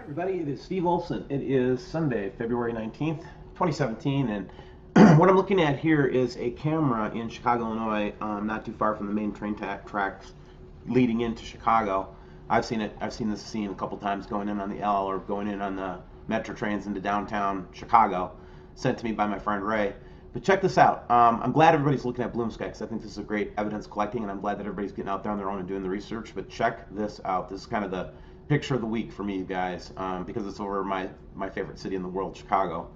Everybody, it is Steve Olson. It is Sunday, February 19th, 2017, and what I'm looking at here is a camera in Chicago, Illinois, not too far from the main train tracks leading into Chicago. I've seen it. I've seen this scene a couple times going in on the L or going in on the metro trains into downtown Chicago, sent to me by my friend Ray. But check this out. I'm glad everybody's looking at Bloom Sky because I think this is a great evidence collecting, and I'm glad that everybody's getting out there on their own and doing the research. But check this out. This is kind of the picture of the week for me, you guys, because it's over my favorite city in the world, Chicago.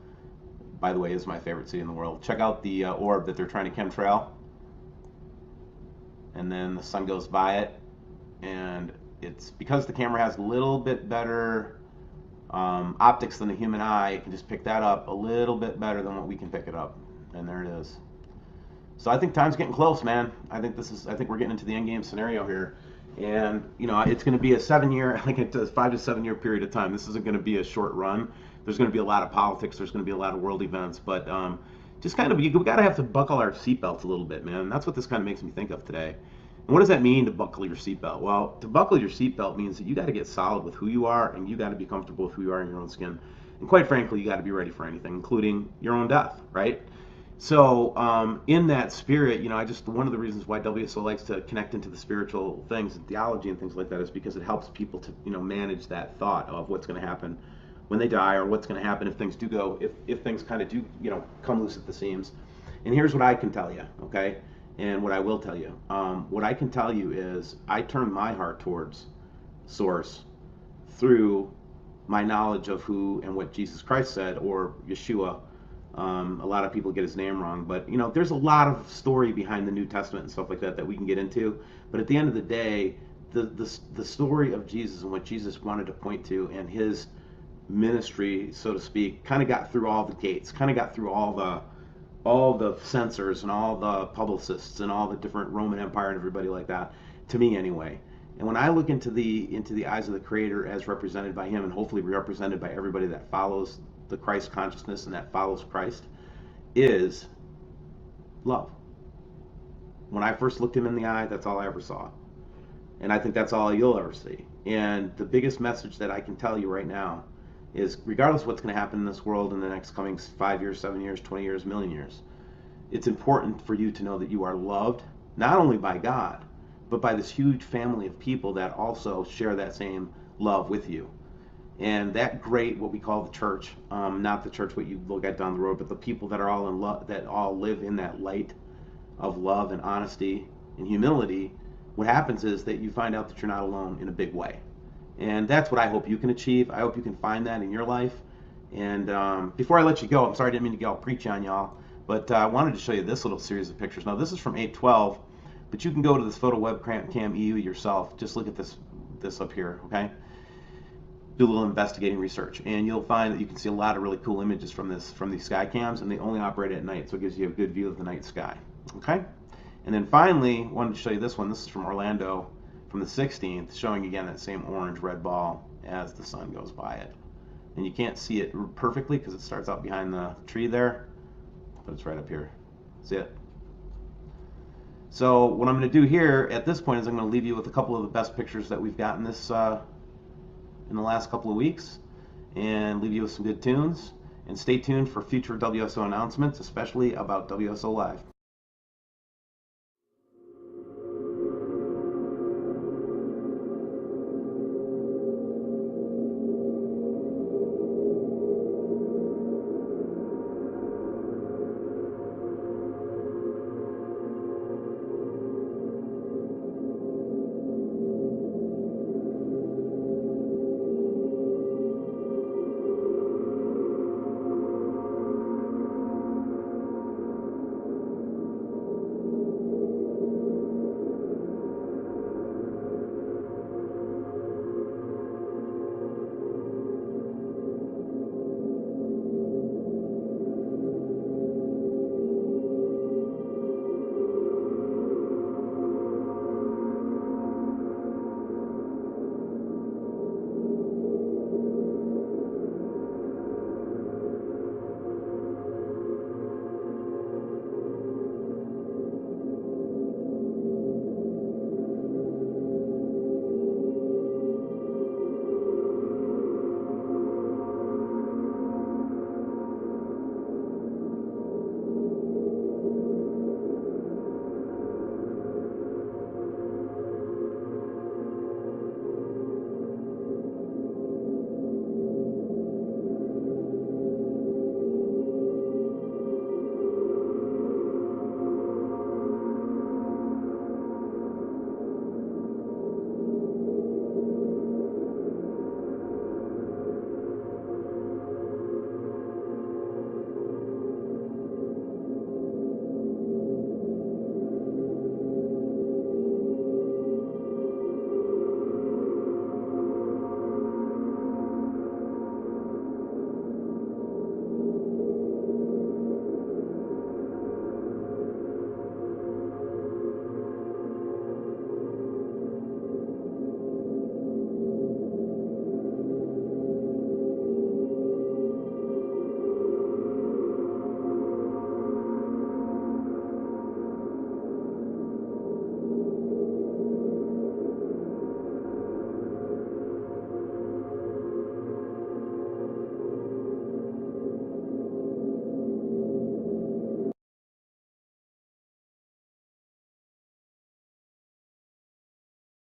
By the way, is my favorite city in the world. Check out the orb that they're trying to chemtrail, and then the sun goes by it, and it's because the camera has a little bit better optics than the human eye. It can just pick that up a little bit better than what we can pick it up, and there it is. So I think time's getting close, man. I think we're getting into the end game scenario here. And it's going to be a 7 year, I think it's a 5 to 7 year period of time. This isn't going to be a short run. There's going to be a lot of politics. There's going to be a lot of world events. But just kind of, we got to have to buckle our seatbelts a little bit, man. That's what this kind of makes me think of today. And what does that mean, to buckle your seatbelt? Well, to buckle your seatbelt means that you got to get solid with who you are, and you got to be comfortable with who you are in your own skin. And quite frankly, you got to be ready for anything, including your own death, right? So in that spirit, one of the reasons why WSO likes to connect into the spiritual things and theology and things like that is because it helps people to, manage that thought of what's going to happen when they die, or what's going to happen if things do go, if things kind of do, come loose at the seams. And here's what I can tell you, okay? And what I will tell you. What I can tell you is I turn my heart towards Source through my knowledge of who and what Jesus Christ said, or Yeshua. A lot of people get his name wrong, but there's a lot of story behind the New Testament and stuff like that we can get into. But at the end of the day, the story of Jesus and what Jesus wanted to point to, and his ministry, so to speak, kind of got through all the gates, kind of got through all the censors and all the publicists and all the different Roman Empire and everybody like that. To me, anyway. And when I look into the eyes of the Creator as represented by him, and hopefully represented by everybody that follows the Christ consciousness and that follows Christ, is love. When I first looked him in the eye, that's all I ever saw. And I think that's all you'll ever see. And the biggest message that I can tell you right now is, regardless of what's going to happen in this world in the next coming 5 years, 7 years, 20 years, a million years, it's important for you to know that you are loved, not only by God, but by this huge family of people that also share that same love with you. And that great, what we call the church, not the church what you look at down the road, but the people that are all in love, that all live in that light of love and honesty and humility, what happens is that you find out that you're not alone in a big way. And that's what I hope you can achieve. I hope you can find that in your life. And before I let you go, I'm sorry I didn't mean to get all preachy on y'all, but I wanted to show you this little series of pictures. Now, this is from 812, but you can go to this photo webcam EU yourself. Just look at this up here, okay? Do a little investigating research, and you'll find that you can see a lot of really cool images from these sky cams, and they only operate at night, so it gives you a good view of the night sky. Okay, and then finally, wanted to show you this one. This is from Orlando, from the 16th, showing again that same orange red ball as the sun goes by it. And you can't see it perfectly because it starts out behind the tree there, but it's right up here. See it? So what I'm going to do here at this point is I'm going to leave you with a couple of the best pictures that we've gotten this in the last couple of weeks, and leave you with some good tunes. And stay tuned for future WSO announcements, especially about WSO Live.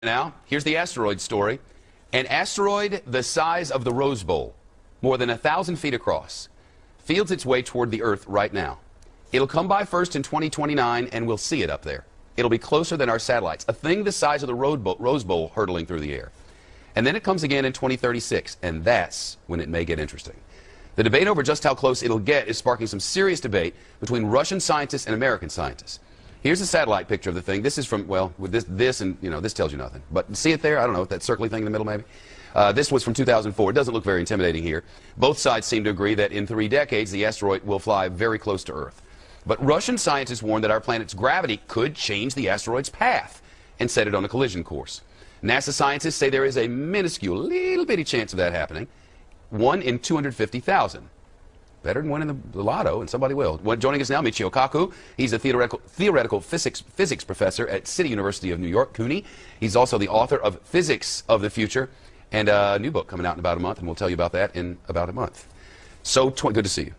Now, here's the asteroid story. An asteroid the size of the Rose Bowl, more than 1,000 feet across, feels its way toward the Earth right now. It'll come by first in 2029, and we'll see it up there. It'll be closer than our satellites, a thing the size of the Rose Bowl hurtling through the air. And then it comes again in 2036, and that's when it may get interesting. The debate over just how close it'll get is sparking some serious debate between Russian scientists and American scientists. Here's a satellite picture of the thing. This is from, well, with this and, you know, this tells you nothing. But see it there? I don't know, that circly thing in the middle maybe? This was from 2004. It doesn't look very intimidating here. Both sides seem to agree that in 3 decades, the asteroid will fly very close to Earth. But Russian scientists warn that our planet's gravity could change the asteroid's path and set it on a collision course. NASA scientists say there is a minuscule, little bitty chance of that happening. 1 in 250,000. Better than winning the lotto, and somebody will. Joining us now, Michio Kaku. He's a theoretical physics professor at City University of New York, CUNY. He's also the author of Physics of the Future, and a new book coming out in about a month, and we'll tell you about that in about a month. So, good to see you.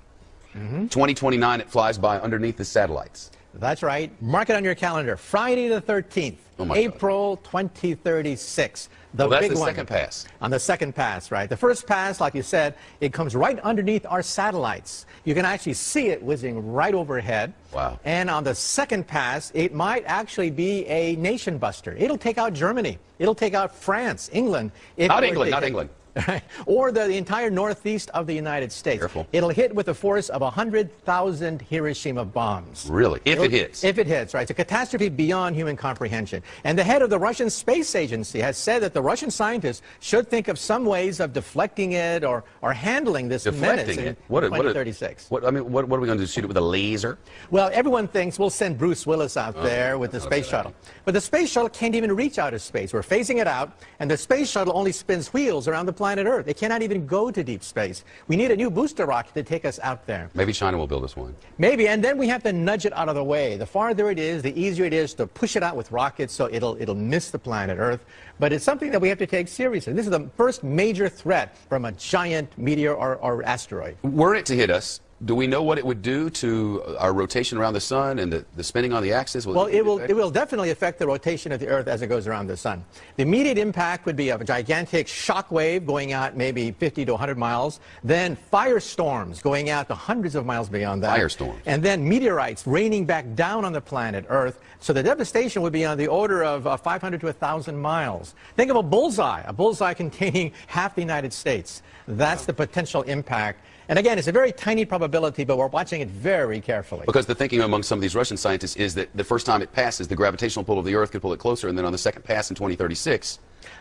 2029, it flies by underneath the satellites. That's right. Mark it on your calendar. Friday the 13th, April 2036. The that's big the one. second pass. On the second pass, right. The first pass, like you said, it comes right underneath our satellites. You can actually see it whizzing right overhead. Wow. And on the second pass, it might actually be a nation buster. It'll take out Germany. It'll take out France, England. Not England. Right. Or the entire northeast of the United States. Careful. It'll hit with a force of 100,000 Hiroshima bombs. Really? If it hits. If it hits, right. It's a catastrophe beyond human comprehension. And the head of the Russian Space Agency has said that the Russian scientists should think of some ways of deflecting it or handling this menace in 2036. What are we going to do? Shoot it with a laser? Well, everyone thinks we'll send Bruce Willis out there with the space shuttle. But the space shuttle can't even reach outer space. We're phasing it out, and the space shuttle only spins wheels around the planet Earth. It cannot even go to deep space. We need a new booster rocket to take us out there. Maybe China will build us one. Maybe, and then we have to nudge it out of the way. The farther it is, the easier it is to push it out with rockets so it'll miss the planet Earth. But it's something that we have to take seriously. This is the first major threat from a giant meteor or asteroid. Were it to hit us, do we know what it would do to our rotation around the sun and the spinning on the axis? Well, it will definitely affect the rotation of the Earth as it goes around the sun. The immediate impact would be a gigantic shock wave going out maybe 50 to 100 miles, then firestorms going out to hundreds of miles beyond that. Firestorms. And then meteorites raining back down on the planet Earth. So the devastation would be on the order of 500 to 1,000 miles. Think of a bullseye containing half the United States. That's the potential impact. And again, it's a very tiny probability, but we're watching it very carefully. Because the thinking among some of these Russian scientists is that the first time it passes, the gravitational pull of the Earth could pull it closer, and then on the second pass in 2036,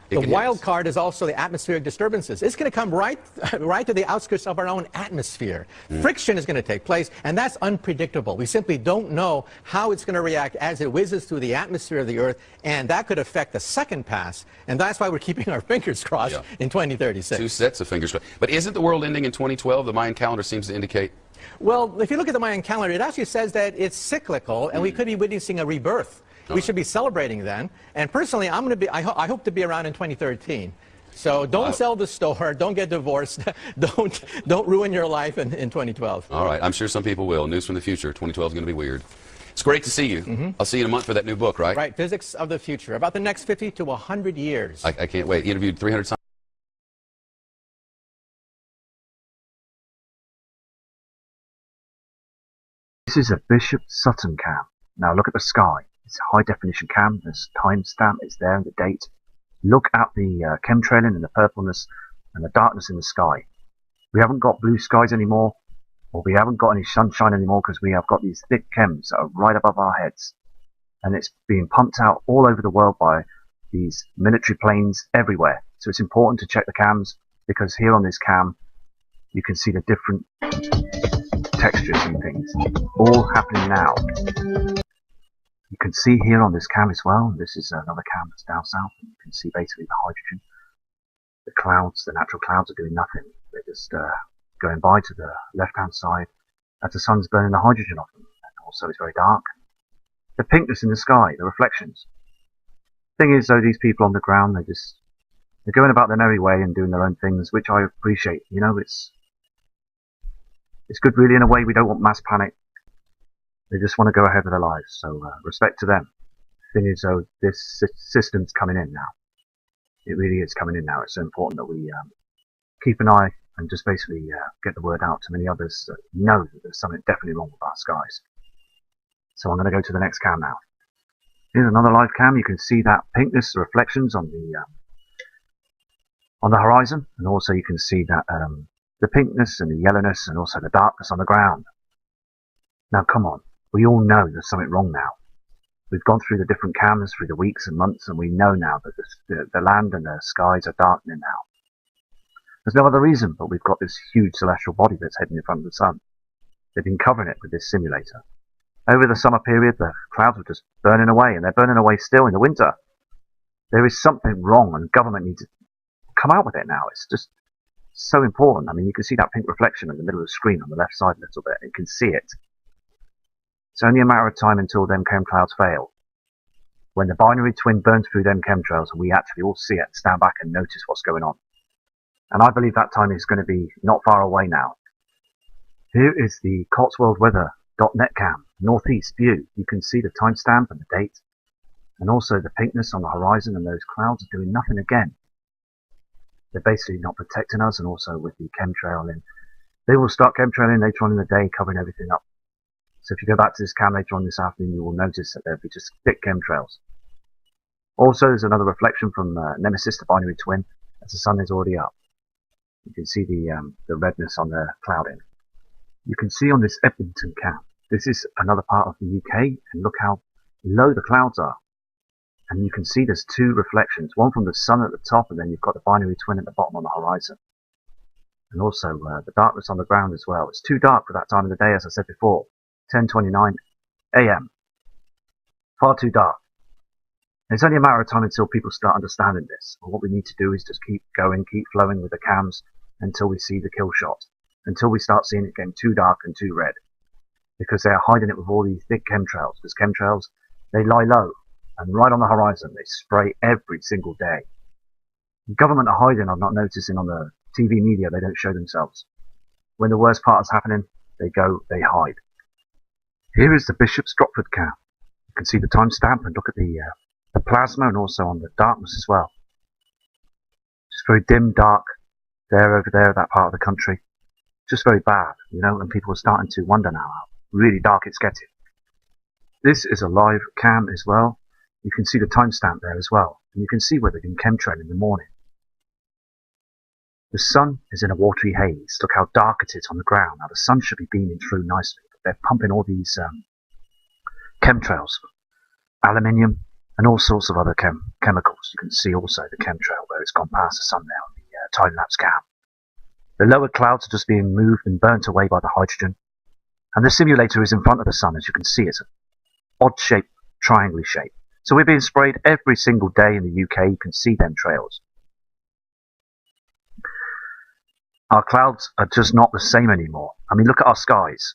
the wild card is also the atmospheric disturbances. It's going to come right to the outskirts of our own atmosphere. Friction is going to take place, and that's unpredictable. We simply don't know how it's going to react as it whizzes through the atmosphere of the Earth, and that could affect the second pass. And that's why we're keeping our fingers crossed in 2036. 2 sets of fingers crossed. But isn't the world ending in 2012? The Mayan calendar seems to indicate. Well, if you look at the Mayan calendar, it actually says that it's cyclical, and we could be witnessing a rebirth. We should be celebrating then. And personally, I hope to be around in 2013. So don't sell the store, don't get divorced, don't ruin your life in 2012. All right, I'm sure some people will. News from the future. 2012 is going to be weird. It's great to see you. I'll see you in a month for that new book, right? Right, Physics of the Future, about the next 50 to 100 years. I can't wait. Interviewed 300 scientists. This is a Bishop Sutton cam. Now look at the sky. It's a high definition cam. There's timestamp. It's there, the date. Look at the chemtrailing and the purpleness and the darkness in the sky. We haven't got blue skies anymore, or we haven't got any sunshine anymore because we have got these thick chems that are right above our heads. And it's being pumped out all over the world by these military planes everywhere. So it's important to check the cams, because here on this cam you can see the different textures and things all happening now. You can see here on this cam as well, this is another cam that's down south, and you can see basically the hydrogen. The clouds, the natural clouds, are doing nothing. They're just going by to the left-hand side as the sun's burning the hydrogen off them. And also it's very dark. The pinkness in the sky, the reflections. Thing is, though, these people on the ground, they're going about their merry way and doing their own things, which I appreciate. You know, it's good really in a way. We don't want mass panic. They just want to go ahead with their lives, so respect to them. The thing is, though, this system's coming in now. It really is coming in now. It's so important that we keep an eye and just basically get the word out to many others that know that there's something definitely wrong with our skies. So I'm going to go to the next cam now. Here's another live cam. You can see that pinkness, the reflections on the horizon, and also you can see that the pinkness and the yellowness and also the darkness on the ground. Now come on, we all know there's something wrong now. We've gone through the different cams through the weeks and months, and we know now that the land and the skies are darkening now. There's no other reason, but we've got this huge celestial body that's heading in front of the sun. They've been covering it with this simulator. Over the summer period, the clouds were just burning away, and they're burning away still in the winter. There is something wrong, and government needs to come out with it now. It's just so important. I mean, you can see that pink reflection in the middle of the screen on the left side a little bit. You can see it. It's only a matter of time until them chemtrails fail. When the binary twin burns through them chemtrails, and we actually all see it and stand back and notice what's going on. And I believe that time is going to be not far away now. Here is the CotswoldWeather.net cam, northeast view. You can see the timestamp and the date, and also the pinkness on the horizon, and those clouds are doing nothing again. They're basically not protecting us, and also with the chemtrailing. They will start chemtrailing later on in the day, covering everything up. So if you go back to this cam later on this afternoon, you will notice that there'll be just thick chemtrails. Also, there's another reflection from Nemesis, the binary twin, as the sun is already up. You can see the redness on the clouding. You can see on this Edmonton cam, this is another part of the UK, and look how low the clouds are. And you can see there's two reflections, one from the sun at the top, and then you've got the binary twin at the bottom on the horizon. And also the darkness on the ground as well. It's too dark for that time of the day, as I said before. 10:29 AM. Far too dark. It's only a matter of time until people start understanding this. And what we need to do is just keep going, keep flowing with the cams until we see the kill shot. Until we start seeing it getting too dark and too red. Because they are hiding it with all these thick chemtrails. Because chemtrails, they lie low. And right on the horizon, they spray every single day. The government are hiding, I'm not noticing on the TV media, they don't show themselves. When the worst part is happening, they they hide. Here is the Bishop Stropford cam. You can see the timestamp and look at the plasma and also on the darkness as well. Just very dim, dark, there, over there, that part of the country. Just very bad, you know, and people are starting to wonder now how really dark it's getting. This is a live cam as well. You can see the timestamp there as well, and you can see where they've been chemtrail in the morning. The sun is in a watery haze. Look how dark it is on the ground. Now the sun should be beaming through nicely, but they're pumping all these chemtrails, aluminium, and all sorts of other chemicals. You can see also the chemtrail where it's gone past the sun there on the time-lapse cam. The lower clouds are just being moved and burnt away by the hydrogen, and the simulator is in front of the sun, as you can see. It's an odd-shaped, triangle shape. So we're being sprayed every single day in the UK. You can see them trails. Our clouds are just not the same anymore. I mean, look at our skies.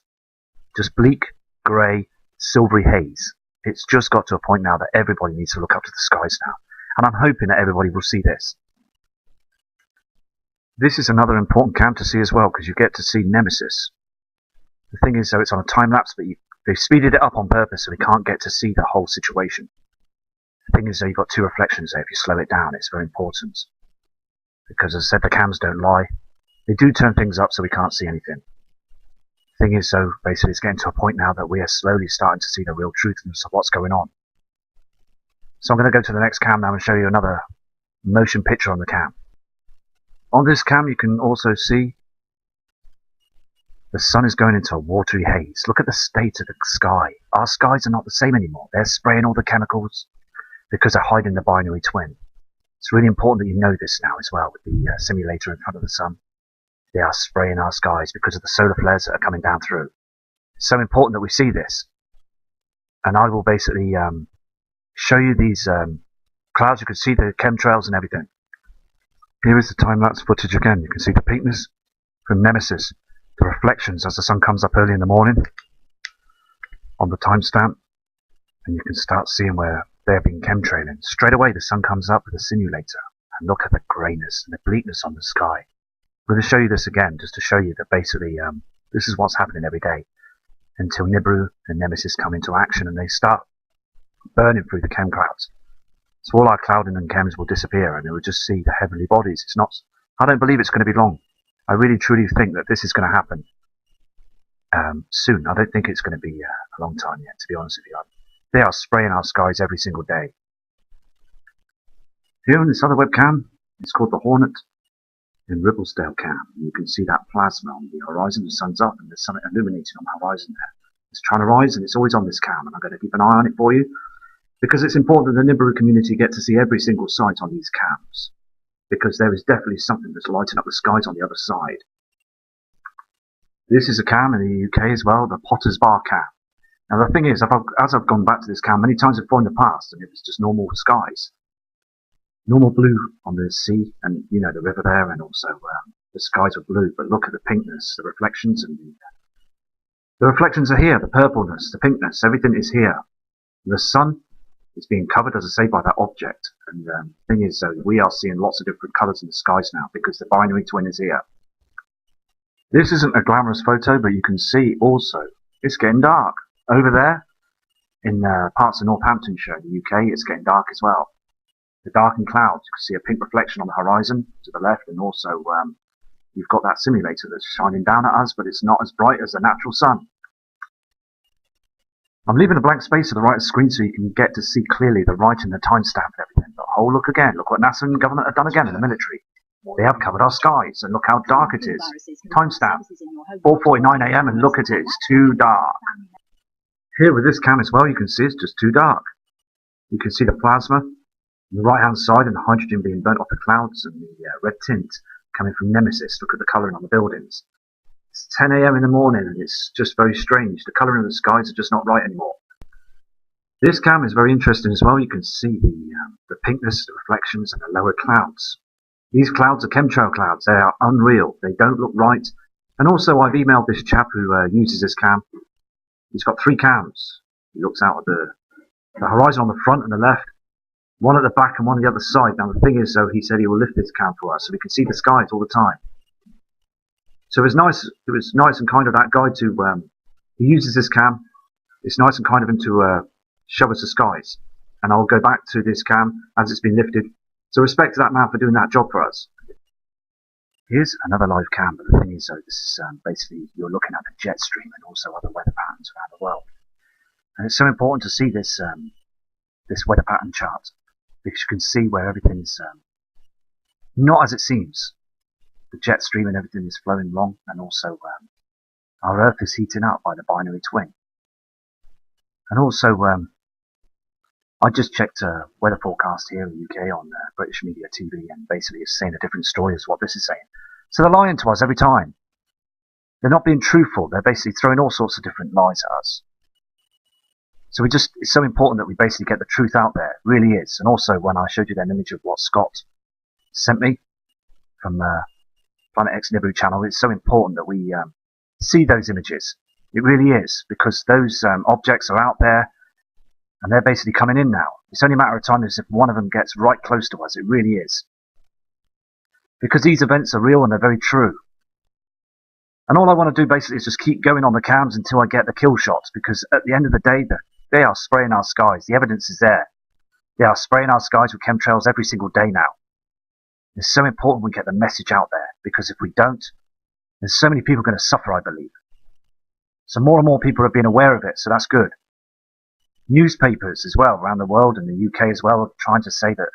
Just bleak, grey, silvery haze. It's just got to a point now that everybody needs to look up to the skies now. And I'm hoping that everybody will see this. This is another important cam to see as well, because you get to see Nemesis. The thing is, though, it's on a time-lapse, but they've speeded it up on purpose so we can't get to see the whole situation. The thing is, though, you've got two reflections there. If you slow it down, it's very important. Because, as I said, the cams don't lie. They do turn things up so we can't see anything. The thing is, though, basically it's getting to a point now that we are slowly starting to see the real truthness of what's going on. So I'm going to go to the next cam now and show you another motion picture on the cam. On this cam, you can also see the sun is going into a watery haze. Look at the state of the sky. Our skies are not the same anymore. They're spraying all the chemicals because they're hiding the binary twin. It's really important that you know this now as well with the simulator in front of the sun. They are spraying our skies because of the solar flares that are coming down through. It's so important that we see this. And I will basically show you these clouds. You can see the chemtrails and everything. Here is the time-lapse footage again. You can see the peakness from Nemesis, the reflections as the sun comes up early in the morning on the timestamp, and you can start seeing where they're being chemtrailing. Straight away the sun comes up with a simulator, and look at the greyness and the bleakness on the sky. I'm going to show you this again, just to show you that basically this is what's happening every day until Nibiru and Nemesis come into action and they start burning through the chem clouds. So all our clouding and chems will disappear, and we will just see the heavenly bodies. It's not. I don't believe it's going to be long. I really truly think that this is going to happen soon. I don't think it's going to be a long time yet, to be honest with you. They are spraying our skies every single day. Here on this other webcam, it's called the Hornet in Ribblesdale cam. You can see that plasma on the horizon. The sun's up and there's something illuminating on the horizon there. It's trying to rise, and it's always on this cam, and I'm going to keep an eye on it for you because it's important that the Nibiru community get to see every single site on these cams, because there is definitely something that's lighting up the skies on the other side. This is a cam in the UK as well, the Potter's Bar cam. Now the thing is, as I've gone back to this cam many times before in the past, and it was just normal skies. Normal blue on the sea, and you know, the river there, and also the skies were blue, but look at the pinkness, the reflections, and the reflections are here, the purpleness, the pinkness, everything is here. The sun is being covered, as I say, by that object, and the thing is, we are seeing lots of different colours in the skies now, because the binary twin is here. This isn't a glamorous photo, but you can see also, it's getting dark. Over there, in parts of Northamptonshire in the UK, it's getting dark as well. The darkened clouds, you can see a pink reflection on the horizon to the left, and also you've got that simulator that's shining down at us, but it's not as bright as the natural sun. I'm leaving a blank space to the right of the screen so you can get to see clearly the writing, the timestamp and everything. But oh, look again, look what NASA and government have done again in the military. They have covered our skies, and look how dark it is. Timestamp, 4:49 AM, and look at it, it's too dark. Here with this cam as well, you can see it's just too dark. You can see the plasma on the right hand side and the hydrogen being burnt off the clouds, and the red tint coming from Nemesis. Look at the colouring on the buildings. It's 10 AM in the morning, and it's just very strange. The colouring of the skies are just not right anymore. This cam is very interesting as well. You can see the pinkness, the reflections, and the lower clouds. These clouds are chemtrail clouds. They are unreal. They don't look right. And also, I've emailed this chap who uses this cam. He's got 3 cams. He looks out at the horizon on the front and the left, one at the back and one on the other side. Now the thing is, though, he said he will lift this cam for us so we can see the skies all the time. So it was nice and kind of that guy to, he uses this cam. It's nice and kind of him to show us the skies. And I'll go back to this cam as it's been lifted. So respect to that man for doing that job for us. Here's another live cam, but the thing is, this is basically you're looking at the jet stream and also other weather patterns around the world. And it's so important to see this this weather pattern chart, because you can see where everything's not as it seems. The jet stream and everything is flowing along, and also our Earth is heating up by the binary twin. And also, I just checked a weather forecast here in the UK on British Media TV, and basically it's saying a different story as what this is saying. So they're lying to us every time. They're not being truthful. They're basically throwing all sorts of different lies at us. So it's so important that we basically get the truth out there. It really is. And also, when I showed you that image of what Scott sent me from Planet X Nibiru channel, it's so important that we see those images. It really is, because those objects are out there, and they're basically coming in now. It's only a matter of time as if one of them gets right close to us. It really is. Because these events are real and they're very true. And all I want to do basically is just keep going on the cams until I get the kill shots, because at the end of the day, they are spraying our skies. The evidence is there. They are spraying our skies with chemtrails every single day now. It's so important we get the message out there, because if we don't, there's so many people going to suffer, I believe. So more and more people are being aware of it, so that's good. Newspapers as well around the world, and the UK as well, are trying to say that